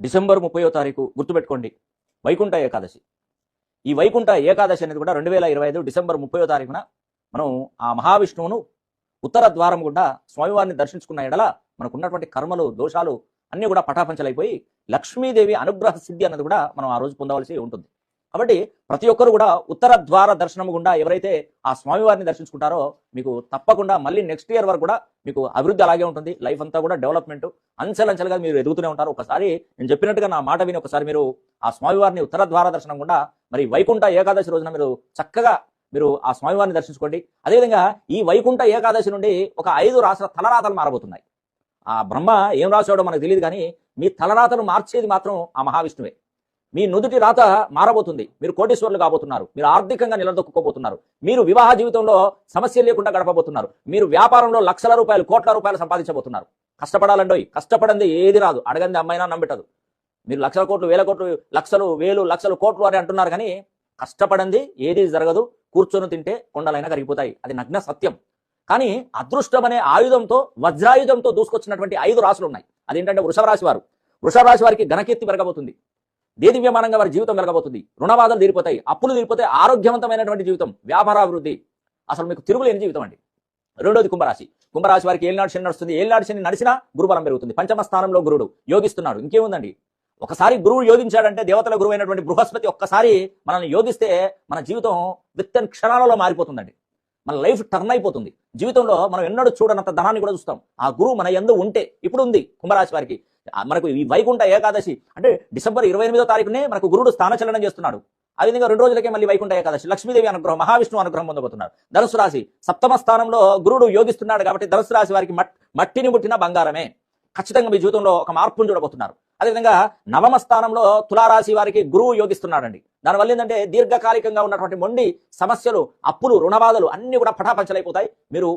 December 30వ తారీఖు గుర్తుపెట్టుకోండి, వైకుంఠ ఏకాదశి. ఈ వైకుంఠ ఏకాదశి అనేది కూడా 2025 డిసెంబర్ 30వ తారీఖున మనం ఆ మహావిష్ణువును ఉత్తర ద్వారం గుండా స్వామివారిని దర్శించుకున్న ఎడల మనకున్నటువంటి కర్మలు దోషాలు అన్నీ కూడా పటాపంచలైపోయి లక్ష్మీదేవి అనుగ్రహ సిద్ధి అన్నది కూడా మనం ఆ రోజు పొందవలసి ఉంటుంది. కాబట్టి ప్రతి ఒక్కరు కూడా ఉత్తర ద్వార దర్శనం గుండా ఎవరైతే ఆ స్వామివారిని దర్శించుకుంటారో మీకు తప్పకుండా మళ్ళీ నెక్స్ట్ ఇయర్ వరకు కూడా మీకు అభివృద్ధి అలాగే ఉంటుంది. లైఫ్ అంతా కూడా డెవలప్మెంట్ అంచెలంచెలుగా మీరు ఎదుగుతూనే ఉంటారు. ఒకసారి నేను చెప్పినట్టుగా నా మాట విని ఒకసారి మీరు ఆ స్వామివారిని ఉత్తర ద్వార దర్శనం గుండా మరి వైకుంఠ ఏకాదశి రోజున మీరు చక్కగా మీరు ఆ స్వామివారిని దర్శించుకోండి. అదేవిధంగా ఈ వైకుంఠ ఏకాదశి నుండి ఒక 5 రాసుల తలరాతలు మారబోతున్నాయి. ఆ బ్రహ్మ ఏం రాసాడో మనకు తెలియదు, కానీ మీ తలరాతను మార్చేది మాత్రం ఆ మహావిష్ణువే. మీ నుదుటి రాత మారబోతుంది. మీరు కోటీశ్వరులు కాబోతున్నారు. మీరు ఆర్థికంగా నిలదొక్కుకోబోతున్నారు. మీరు వివాహ జీవితంలో సమస్యలు లేకుండా గడపబోతున్నారు. మీరు వ్యాపారంలో లక్షల రూపాయలు కోట్ల రూపాయలు సంపాదించబోతున్నారు. కష్టపడాలండోయ్, కష్టపడండి ఏది రాదు, అడగంది అమ్మైనా నమ్మిటదు. మీరు లక్షల కోట్లు వేల కోట్లు లక్షలు వేలు లక్షలు కోట్లు అని అంటున్నారు, కానీ కష్టపడండి ఏది జరగదు. కూర్చొని తింటే కొండలైనా కరిగిపోతాయి, అది నగ్న సత్యం. కానీ అదృష్టం అనే ఆయుధంతో వజ్రాయుధంతో దూసుకొచ్చినటువంటి 5 రాశులు ఉన్నాయి. అదేంటంటే వృషభ రాశి వారు. వృషభ రాశి వారికి ఘనకీర్తి పెరగబోతుంది. దేదివ్యమానంగా వారి జీవితం వెలగబోతుంది. రుణబాధలు తీరిపోతాయి, అప్పులు తీరిపోతాయి, ఆరోగ్యవంతమైనటువంటి జీవితం, వ్యాపారాభివృద్ధి, అసలు మీకు తిరుగులేని జీవితం అండి. రెండోది కుంభరాశి. కుంభరాశి వారికి ఏలినాడు శని నడుస్తుంది. ఏలినాడు శని నడిచినా గురుబలం పెరుగుతుంది. పంచమ స్థానంలో గురుడు యోగిస్తున్నాడు. ఇంకేముందండి, ఒకసారి గురువు యోగించాడంటే దేవతల గురువు అయినటువంటి బృహస్పతి ఒక్కసారి మనల్ని యోగిస్తే మన జీవితం విత్ ఇన్ క్షణాలలో మారిపోతుందండి. మన లైఫ్ టర్న్ అయిపోతుంది. జీవితంలో మనం ఎన్నడూ చూడనంత ధనాన్ని కూడా చూస్తాం. ఆ గురువు మన యందు ఉంటే ఇప్పుడు ఉంది కుంభరాశి వారికి. మనకు ఈ వైకుంఠ ఏకాదశి అంటే డిసెంబర్ 28వ తారీఖునే మనకు గురుడు స్థానచలనం చేస్తున్నాడు. అదేవిధంగా 2 రోజులకే మళ్ళీ వైకుంఠ ఏకాదశి, లక్ష్మీదేవి అనుగ్రహం, మహావిష్ణువు అనుగ్రహం పొందబోతున్నారు. ధనుసు రాశి సప్తమ స్థానంలో గురుడు యోగిస్తున్నాడు కాబట్టి ధనుసు రాశి వారికి మట్టిని ముట్టిన బంగారమే. ఖచ్చితంగా మీ జీవితంలో ఒక మార్పును చూడబోతున్నారు. అదేవిధంగా నవమ స్థానంలో తులారాశి వారికి గురువు యోగిస్తున్నాడండి. దానివల్ల ఏంటంటే దీర్ఘకాలికంగా ఉన్నటువంటి మొండి సమస్యలు, అప్పులు, రుణబాధలు అన్ని కూడా పటాపంచలైపోతాయి. మీరు